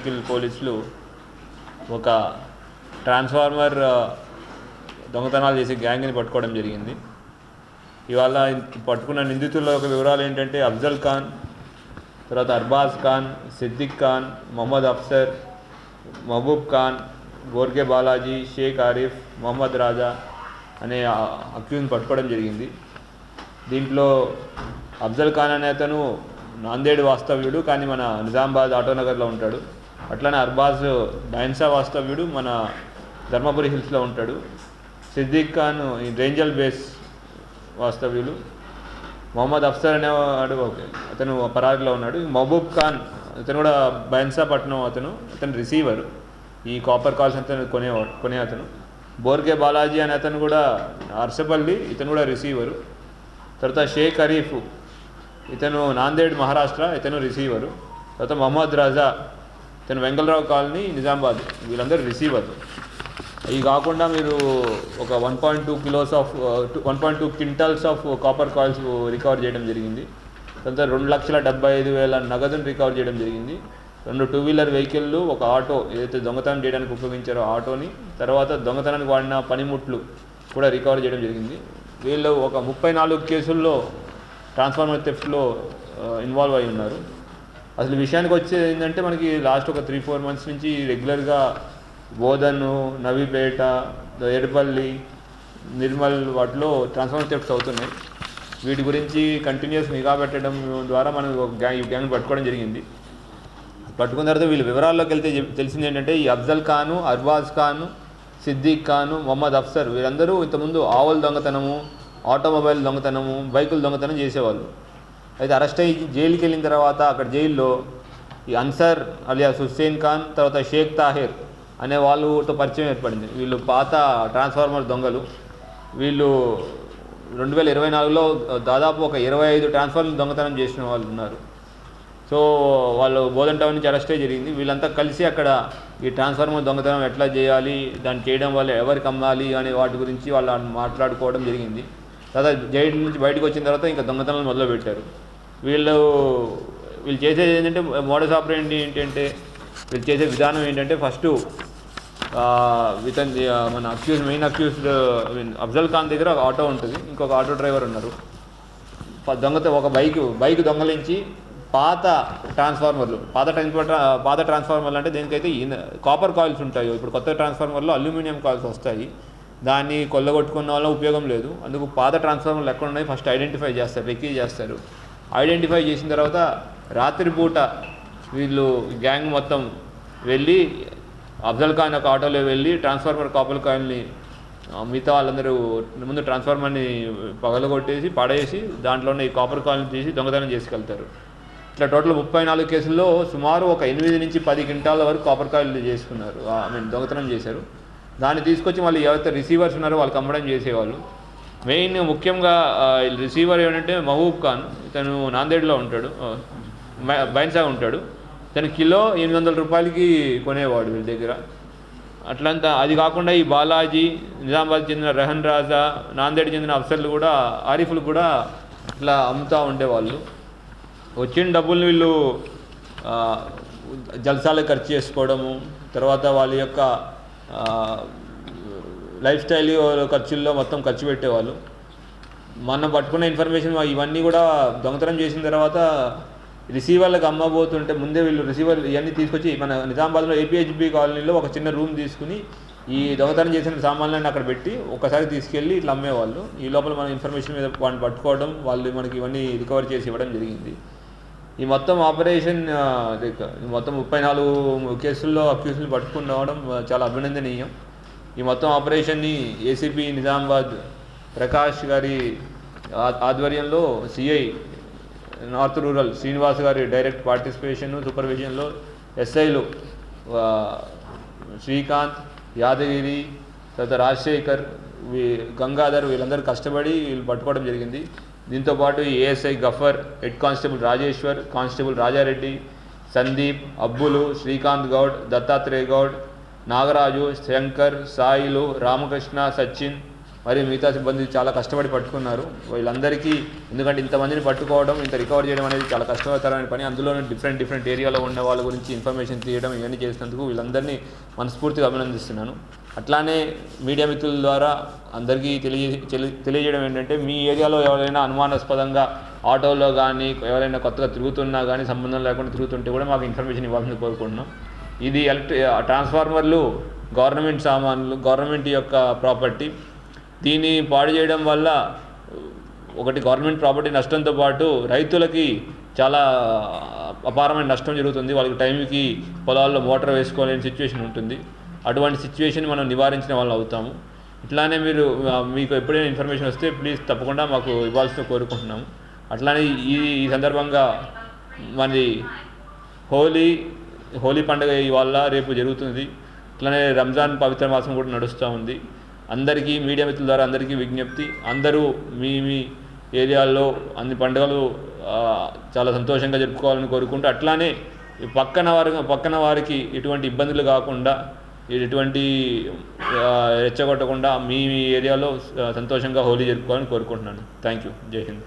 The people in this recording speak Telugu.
సర్కిల్ పోలీసులు ఒక ట్రాన్స్ఫార్మర్ దొంగతనాలు చేసే గ్యాంగ్ని పట్టుకోవడం జరిగింది. ఇవాళ పట్టుకున్న నిందితుల వివరాలు ఏంటంటే అఫ్జల్ ఖాన్, తర్వాత అర్బాజ్ ఖాన్, సిద్దిక్ ఖాన్, మొహమ్మద్ అఫ్సర్, మహబూబ్ ఖాన్, గోర్కే బాలాజీ, షేక్ ఆరిఫ్, మొహమ్మద్ రాజా అనే అక్యూజ్ని పట్టుకోవడం జరిగింది. దీంట్లో అఫ్జల్ ఖాన్ అనే అతను నాందేడ్ వాస్తవ్యుడు, కానీ మన నిజామాబాద్ ఆటోనగర్లో ఉంటాడు. అట్లనే అర్బాజ్ డైన్సా వాస్తవ్యుడు, మన ధర్మపురి హిల్స్లో ఉంటాడు. సిద్దిక్ ఖాన్ రేంజల్ బేస్ వాస్తవ్యులు. మొహమ్మద్ అఫ్సర్ అనేవాడు అతను పరారీలో ఉన్నాడు. మహబూబ్ ఖాన్ అతను కూడా బైన్సాపట్నం అతను రిసీవర్, ఈ కాపర్ కాల్స్ అతను కొనే అతను. బోర్కే బాలాజీ అనే అతను కూడా అర్సపల్లి, ఇతను కూడా రిసీవరు. తర్వాత షేక్ అరీఫ్ ఇతను నాందేడ్ మహారాష్ట్ర, ఇతను రిసీవరు. తర్వాత మొహమ్మద్ రాజా ఇతను వెంగళరావు కాలనీ నిజామాబాద్, వీళ్ళందరూ రిసీవర్లు. ఇవి కాకుండా మీరు ఒక 1.2 quintals of copper coils recover చేయడం జరిగింది. తర్వాత 2,75,000 నగదును రికవర్ చేయడం జరిగింది. 2 2-వీలర్ వెహికల్లు, ఒక ఆటో ఏదైతే దొంగతనం చేయడానికి ఉపయోగించారో ఆటోని, తర్వాత దొంగతనానికి వాడిన పనిముట్లు కూడా రికవర్ చేయడం జరిగింది. వీళ్ళు ఒక 34 కేసుల్లో ట్రాన్స్ఫార్మర్ థెఫ్ట్లో ఇన్వాల్వ్ అయి ఉన్నారు. అసలు విషయానికి వచ్చేది ఏంటంటే మనకి లాస్ట్ ఒక 3-4 మంత్స్ నుంచి రెగ్యులర్గా బోధను, నవీపేట, ఎడపల్లి, నిర్మల్ వాటిలో ట్రాన్స్ఫార్మర్ థెఫ్ట్స్ అవుతున్నాయి. వీటి గురించి కంటిన్యూస్ నిఘా పెట్టడం ద్వారా మనం ఈ గ్యాంగ్ పట్టుకోవడం జరిగింది. పట్టుకున్న తర్వాత వీళ్ళు వివరాల్లోకి వెళ్తే తెలిసింది ఏంటంటే ఈ అఫ్జల్ ఖాను, అర్బాజ్ ఖాను, సిద్దిక్ ఖాను, మొహమ్మద్ అఫ్సర్ వీళ్ళందరూ ఇంతకుముందు ఆవుల దొంగతనము, ఆటోమొబైల్ దొంగతనము, బైకుల దొంగతనం చేసేవాళ్ళు. అయితే అరెస్ట్ అయ్యి జైలుకి వెళ్ళిన తర్వాత అక్కడ జైల్లో ఈ అన్సర్ అలియాస్ హుస్సేన్ ఖాన్, తర్వాత షేక్ తాహిర్ అనే వాళ్ళతో పరిచయం ఏర్పడింది. వీళ్ళు పాత ట్రాన్స్ఫార్మర్ దొంగలు. వీళ్ళు 2024లో దాదాపు ఒక 25 ట్రాన్స్ఫార్మర్ దొంగతనం చేసిన వాళ్ళు ఉన్నారు. సో వాళ్ళు బోధన్ టౌన్ నుంచి అరెస్ట్ అయ్యి జరిగింది. వీళ్ళంతా కలిసి అక్కడ ఈ ట్రాన్స్ఫార్మర్ దొంగతనం ఎట్లా చేయాలి, దాన్ని చేయడం వల్ల ఎవరికి అమ్మాలి అనే వాటి గురించి వాళ్ళు మాట్లాడుకోవడం జరిగింది. తర్వాత జైలు నుంచి బయటకు వచ్చిన తర్వాత ఇంకా దొంగతనాలు మొదలుపెట్టారు. వీళ్ళు చేసేది ఏంటంటే మోడస్ ఆపరేండి ఏంటంటే వీళ్ళు చేసే విధానం ఏంటంటే ఫస్ట్ మన మెయిన్ అక్యూజ్డ్ అఫ్జల్ ఖాన్ దగ్గర ఒక ఆటో ఉంటుంది, ఇంకొక ఆటో డ్రైవర్ ఉన్నారు. ఒక బైక్ దొంగలించి పాత ట్రాన్స్ఫార్మర్లు అంటే దేనికైతే కాపర్ కాయిల్స్ ఉంటాయి. ఇప్పుడు కొత్త ట్రాన్స్ఫార్మర్లో అల్యూమినియం కాయిల్స్ వస్తాయి, దాన్ని కొల్లగొట్టుకున్న వల్ల ఉపయోగం లేదు. అందుకు పాత ట్రాన్స్ఫార్మర్లు ఎక్కడ ఉన్నాయి ఫస్ట్ ఐడెంటిఫై చేస్తారు, రెక్కీ చేస్తారు. ఐడెంటిఫై చేసిన తర్వాత రాత్రిపూట వీళ్ళు గ్యాంగ్ మొత్తం వెళ్ళి అఫ్జల్ ఖాన్ ఒక ఆటోలో వెళ్ళి ట్రాన్స్ఫార్మర్ కాపర్ కాయిల్ని మిగతా వాళ్ళందరూ ముందు ట్రాన్స్ఫార్మర్ని పగలగొట్టేసి పడేసి దాంట్లోనే ఈ కాపర్ కాయిల్ని తీసి దొంగతనం చేసుకెళ్తారు. ఇట్లా టోటల్ 34 కేసుల్లో సుమారు ఒక 8 నుంచి 10 క్వింటాల వరకు కాపర్ కాయిల్ చేసుకున్నారు, దొంగతనం చేశారు. దాన్ని తీసుకొచ్చి మళ్ళీ ఎవరైతే రిసీవర్స్ ఉన్నారో వాళ్ళకి అమ్మడం చేసేవాళ్ళు. ముఖ్యంగా రిసీవర్ ఏంటంటే మహబూబ్ ఖాన్, ఇతను నాందేడ్లో ఉంటాడు, బైన్సా ఉంటాడు. తను కిలో 800 రూపాయలకి కొనేవాడు వీళ్ళ దగ్గర. అట్లంతా అది కాకుండా ఈ బాలాజీ, నిజామాబాద్ చెందిన రెహన్ రాజా, నాందేడ్ చెందిన అఫ్సర్లు కూడా, ఆరిఫ్లు కూడా ఇట్లా అమ్ముతూ ఉండేవాళ్ళు. వచ్చిన డబ్బుల్ని వీళ్ళు జల్సాలకు ఖర్చు చేసుకోవడము, తర్వాత వాళ్ళ యొక్క లైఫ్ స్టైల్ ఖర్చుల్లో మొత్తం ఖర్చు పెట్టేవాళ్ళు. మనం పట్టుకున్న ఇన్ఫర్మేషన్ ఇవన్నీ కూడా దొంగతనం చేసిన తర్వాత రిసీవర్లకు అమ్మబోతుంటే ముందే వీళ్ళు రిసీవర్ ఇవన్నీ తీసుకొచ్చి మన నిజామాబాద్లో ఏపీహెచ్బి కాలనీలో ఒక చిన్న రూమ్ తీసుకుని ఈ దొంగతనం చేసిన సామాన్లన్నీ అక్కడ పెట్టి ఒకసారి తీసుకెళ్ళి ఇట్లా అమ్మేవాళ్ళు. ఈ లోపల మన ఇన్ఫర్మేషన్ మీద వాళ్ళని పట్టుకోవడం, వాళ్ళు మనకి ఇవన్నీ రికవర్ చేసి ఇవ్వడం జరిగింది. ఈ మొత్తం ఆపరేషన్ మొత్తం 34 కేసుల్లో అక్యూజ్ని పట్టుకుని చాలా అభినందనీయం. ఈ మొత్తం ఆపరేషన్ని ఏసీపీ నిజామాబాద్ ప్రకాష్ గారి ఆధ్వర్యంలో సిఐ నార్త్ రూరల్ శ్రీనివాస్ గారి డైరెక్ట్ పార్టిసిపేషన్ సూపర్విజన్లో ఎస్ఐలు శ్రీకాంత్, యాదగిరి, తర్వాత రాజశేఖర్, గంగాధర్ వీళ్ళందరూ కష్టపడి వీళ్ళు పట్టుకోవడం జరిగింది. దీంతోపాటు ASI Gafar, head constable Rajeshwar, constable Rajareddy, Sandeep, Abbulu, Srikanth Goud, Dattatreya Goud, Nagaraju, Shankar, Sailu, Ramakrishna, Sachin, మరి మిగతా సిబ్బంది చాలా కష్టపడి పట్టుకున్నారు. వీళ్ళందరికీ ఎందుకంటే ఇంతమందిని పట్టుకోవడం, ఇంత రికవర్ చేయడం అనేది చాలా కష్టతరమైన పని. అందులోనే డిఫరెంట్ ఏరియాలో ఉన్న వాళ్ళ గురించి ఇన్ఫర్మేషన్ తీయడం ఇవన్నీ చేసినందుకు వీళ్ళందరినీ మనస్ఫూర్తిగా అభినందిస్తున్నాను. అట్లానే మీడియా మిత్రుల ద్వారా అందరికీ తెలియజేయడం ఏంటంటే, మీ ఏరియాలో ఎవరైనా అనుమానాస్పదంగా ఆటోలో కానీ ఎవరైనా కొత్తగా తిరుగుతున్నా కానీ సంబంధం లేకుండా తిరుగుతుంటే కూడా మాకు ఇన్ఫర్మేషన్ ఇవ్వాలని కోరుకుంటున్నాం. ఇది ట్రాన్స్ఫార్మర్లు గవర్నమెంట్ సామాన్లు, గవర్నమెంట్ యొక్క ప్రాపర్టీ. దీన్ని పాడు చేయడం వల్ల ఒకటి గవర్నమెంట్ ప్రాపర్టీ నష్టంతో పాటు రైతులకి చాలా అపారమైన నష్టం జరుగుతుంది. వాళ్ళకి టైంకి పొలాల్లో మోటార్ వేసుకోలేని సిచ్యువేషన్ ఉంటుంది. అటువంటి సిచ్యువేషన్ మనం నివారించిన వాళ్ళు అవుతాము. ఇట్లానే మీకు ఎప్పుడైనా ఇన్ఫర్మేషన్ వస్తే ప్లీజ్ తప్పకుండా మాకు ఇవ్వాల్సిన కోరుకుంటున్నాము. అట్లానే ఈ సందర్భంగా మరి హోలీ పండుగ ఇవాళ రేపు జరుగుతుంది. అట్లనే రంజాన్ పవిత్ర మాసం కూడా నడుస్తూ ఉంది. అందరికీ మీడియా మిత్రుల ద్వారా అందరికీ విజ్ఞప్తి, అందరూ మీ ఏరియాల్లో అన్ని పండుగలు చాలా సంతోషంగా జరుపుకోవాలని కోరుకుంటూ, అట్లానే పక్కన వారికి ఎటువంటి ఇబ్బందులు కాకుండా, ఎటువంటి రెచ్చగొట్టకుండా మీ ఏరియాలో సంతోషంగా హోలీ జరుపుకోవాలని కోరుకుంటున్నాను. Thank you. జై హింద్.